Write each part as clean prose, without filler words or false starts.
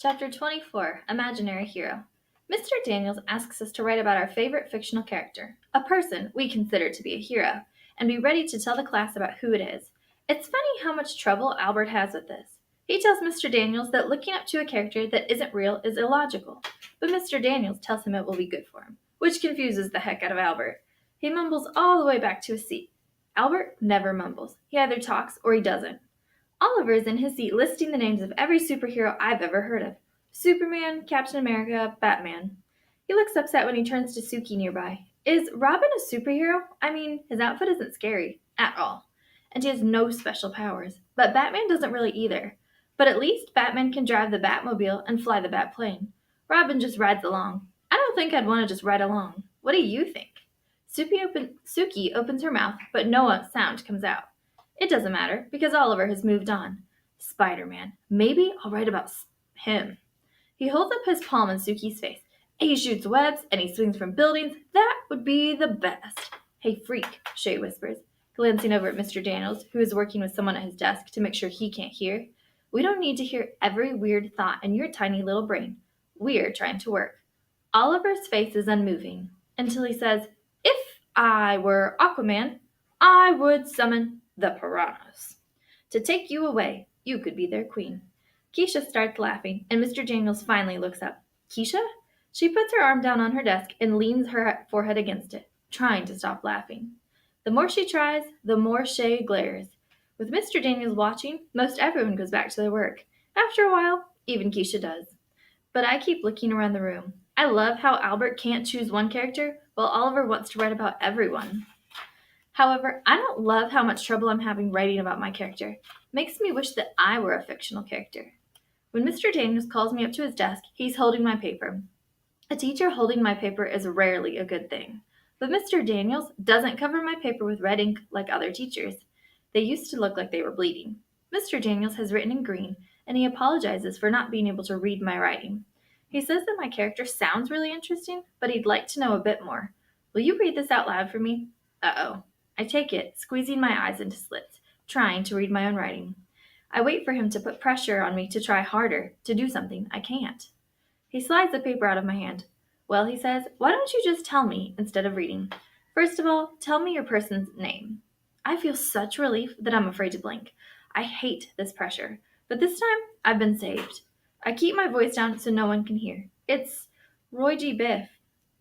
Chapter 24 Imaginary Hero. Mr. Daniels asks us to write about our favorite fictional character, a person we consider to be a hero, and be ready to tell the class about who it is. It's funny how much trouble Albert has with this. He tells Mr. Daniels that looking up to a character that isn't real is illogical, but Mr. Daniels tells him it will be good for him, which confuses the heck out of Albert. He mumbles all the way back to his seat. Albert never mumbles. He either talks or he doesn't. Oliver is in his seat listing the names of every superhero I've ever heard of: Superman, Captain America, Batman. He looks upset when he turns to Suki nearby. Is Robin a superhero? I mean, his outfit isn't scary at all. And he has no special powers. But Batman doesn't really either. But at least Batman can drive the Batmobile and fly the Batplane. Robin just rides along. I don't think I'd want to just ride along. What do you think? Suki opens her mouth, but no sound comes out. It doesn't matter, because Oliver has moved on. Spider-Man. Maybe I'll write about him. He holds up his palm in Suki's face. He shoots webs and he swings from buildings. That would be the best. Hey, freak, Shay whispers, glancing over at Mr. Daniels, who is working with someone at his desk to make sure he can't hear. We don't need to hear every weird thought in your tiny little brain. We're trying to work. Oliver's face is unmoving until he says, If I were Aquaman, I would summon the piranhas to take you away. You could be their queen. Keisha starts laughing, and Mr. Daniels finally looks up. Keisha? She puts her arm down on her desk and leans her forehead against it, trying to stop laughing. The more she tries, the more Shay glares. With Mr. Daniels watching, most everyone goes back to their work. After a while, even Keisha does. But I keep looking around the room. I love how Albert can't choose one character, while Oliver wants to write about everyone. However, I don't love how much trouble I'm having writing about my character. Makes me wish that I were a fictional character. When Mr. Daniels calls me up to his desk, he's holding my paper. A teacher holding my paper is rarely a good thing. But Mr. Daniels doesn't cover my paper with red ink like other teachers. They used to look like they were bleeding. Mr. Daniels has written in green, and he apologizes for not being able to read my writing. He says that my character sounds really interesting, but he'd like to know a bit more. Will you read this out loud for me? Uh-oh. I take it, squeezing my eyes into slits, trying to read my own writing. I wait for him to put pressure on me to try harder, to do something I can't. He slides the paper out of my hand. Well, he says, why don't you just tell me instead of reading? First of all, tell me your person's name. I feel such relief that I'm afraid to blink. I hate this pressure, but this time I've been saved. I keep my voice down so no one can hear. It's Roy G. Biff.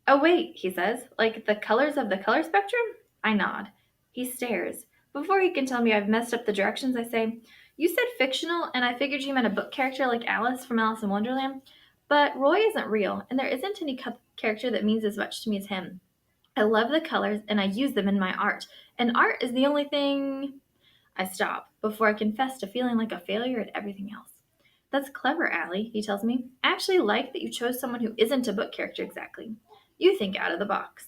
Oh, wait, he says, like the colors of the color spectrum? I nod. He stares. Before he can tell me I've messed up the directions, I say, You said fictional, and I figured you meant a book character like Alice from Alice in Wonderland. But Roy isn't real, and there isn't any character that means as much to me as him. I love the colors, and I use them in my art. And art is the only thing. I stop before I confess to feeling like a failure at everything else. That's clever, Allie, he tells me. I actually like that you chose someone who isn't a book character exactly. You think out of the box.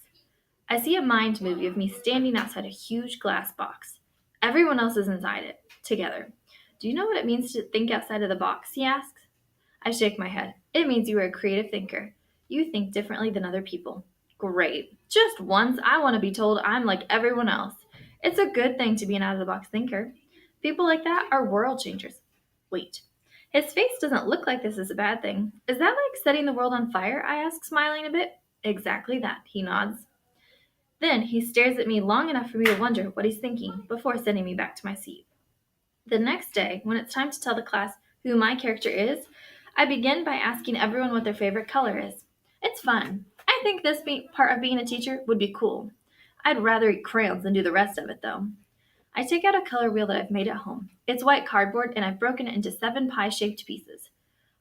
I see a mind movie of me standing outside a huge glass box. Everyone else is inside it, together. Do you know what it means to think outside of the box? He asks. I shake my head. It means you are a creative thinker. You think differently than other people. Great. Just once I want to be told I'm like everyone else. It's a good thing to be an out-of-the-box thinker. People like that are world changers. Wait. His face doesn't look like this is a bad thing. Is that like setting the world on fire? I ask, smiling a bit. Exactly that, he nods. Then he stares at me long enough for me to wonder what he's thinking before sending me back to my seat. The next day, when it's time to tell the class who my character is, I begin by asking everyone what their favorite color is. It's fun. I think this part of being a teacher would be cool. I'd rather eat crayons than do the rest of it, though. I take out a color wheel that I've made at home. It's white cardboard, and I've broken it into 7 pie-shaped pieces.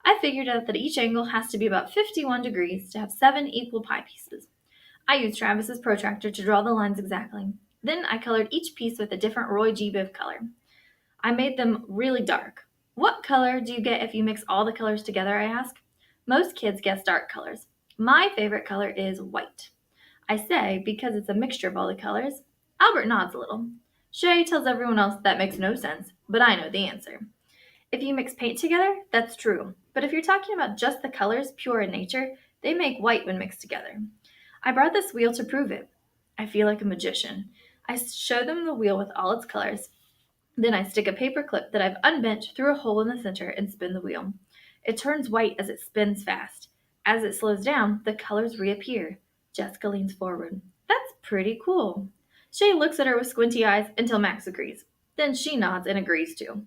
I figured out that each angle has to be about 51 degrees to have 7 equal pie pieces. I used Travis's protractor to draw the lines exactly. Then I colored each piece with a different Roy G. Biv color. I made them really dark. What color do you get if you mix all the colors together, I ask? Most kids guess dark colors. My favorite color is white. I say because it's a mixture of all the colors. Albert nods a little. Shay tells everyone else that makes no sense, but I know the answer. If you mix paint together, that's true. But if you're talking about just the colors pure in nature, they make white when mixed together. I brought this wheel to prove it. I feel like a magician. I show them the wheel with all its colors. Then I stick a paper clip that I've unbent through a hole in the center and spin the wheel. It turns white as it spins fast. As it slows down, the colors reappear. Jessica leans forward. That's pretty cool. Shay looks at her with squinty eyes until Max agrees. Then she nods and agrees too.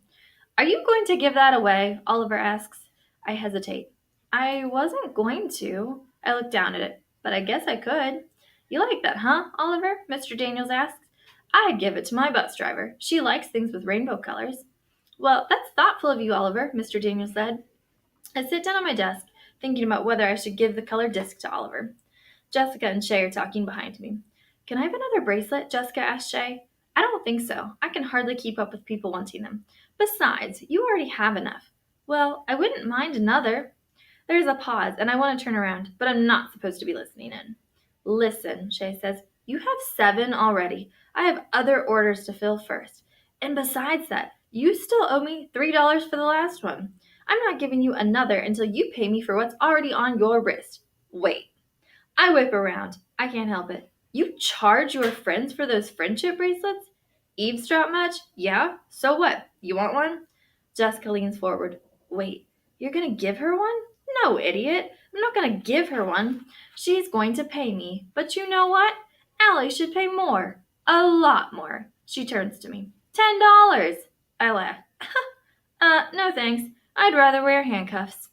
Are you going to give that away? Oliver asks. I hesitate. I wasn't going to. I look down at it, but I guess I could. You like that, huh, Oliver? Mr. Daniels asks. I'd give it to my bus driver. She likes things with rainbow colors. Well, that's thoughtful of you, Oliver, Mr. Daniels said. I sit down on my desk, thinking about whether I should give the colored disc to Oliver. Jessica and Shay are talking behind me. Can I have another bracelet? Jessica asked Shay. I don't think so. I can hardly keep up with people wanting them. Besides, you already have enough. Well, I wouldn't mind another. There's a pause, and I want to turn around, but I'm not supposed to be listening in. Listen, Shay says, you have 7 already. I have other orders to fill first. And besides that, you still owe me $3 for the last one. I'm not giving you another until you pay me for what's already on your wrist. Wait. I whip around. I can't help it. You charge your friends for those friendship bracelets? Eavesdrop much? Yeah? So what? You want one? Jessica leans forward. Wait, you're gonna give her one? No, idiot. I'm not gonna give her one. She's going to pay me. But you know what? Allie should pay more. A lot more. She turns to me. $10. I laugh. No thanks. I'd rather wear handcuffs.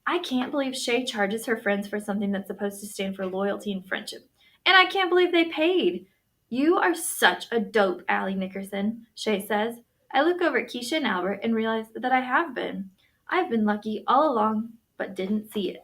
I can't believe Shay charges her friends for something that's supposed to stand for loyalty and friendship. And I can't believe they paid. You are such a dope, Allie Nickerson, Shay says. I look over at Keisha and Albert and realize that I have been. I've been lucky all along, but didn't see it.